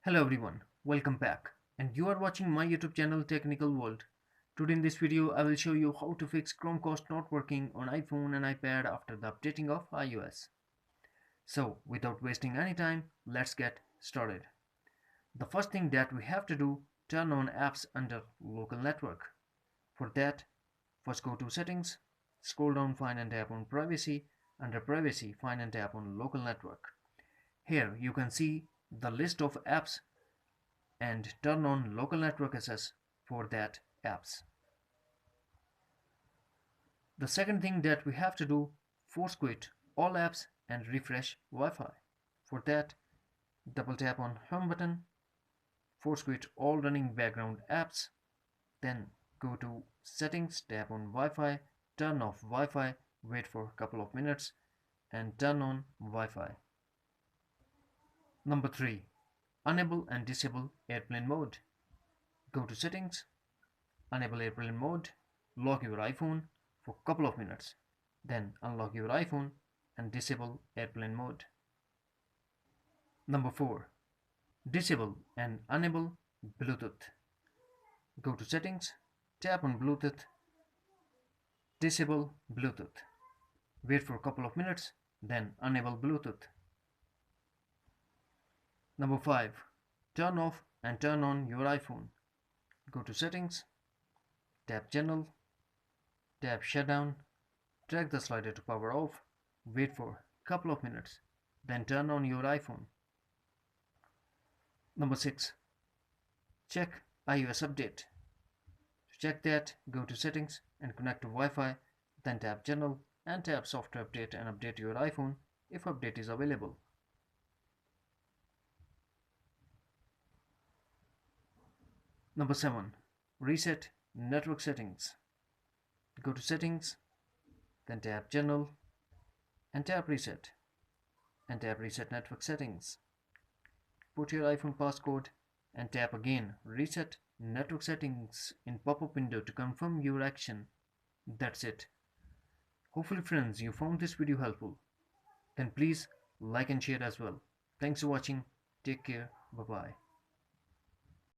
Hello everyone, welcome back. And you are watching my YouTube channel Technical World. Today in this video I will show you how to fix Chromecast not working on iPhone and iPad after the updating of iOS. So without wasting any time, let's get started. The first thing that we have to do, turn on apps under local network. For that, first go to settings, scroll down, find and tap on privacy. Under privacy, find and tap on local network. Here you can see the list of apps and turn on local network access for that apps. The second thing that we have to do, force quit all apps and refresh Wi-Fi. For that, double tap on home button, force quit all running background apps, then go to settings, tap on Wi-Fi, turn off Wi-Fi, wait for a couple of minutes and turn on Wi-Fi. Number 3. Enable and disable airplane mode. Go to settings, enable airplane mode, lock your iPhone for a couple of minutes, then unlock your iPhone and disable airplane mode. Number 4. Disable and enable Bluetooth. Go to settings, tap on Bluetooth, disable Bluetooth. Wait for a couple of minutes, then enable Bluetooth. Number 5. Turn off and turn on your iPhone. Go to settings, tap general, tap shutdown, drag the slider to power off, wait for a couple of minutes, then turn on your iPhone. Number 6. Check iOS update. To check that, go to settings and connect to Wi-Fi, then tap general and tap software update and update your iPhone if update is available. Number 7. Reset network settings. Go to settings, then tap general and tap reset and tap reset network settings. Put your iPhone passcode and tap again reset network settings in pop-up window to confirm your action. That's it. Hopefully friends you found this video helpful. Then please like and share as well. Thanks for watching. Take care. Bye bye.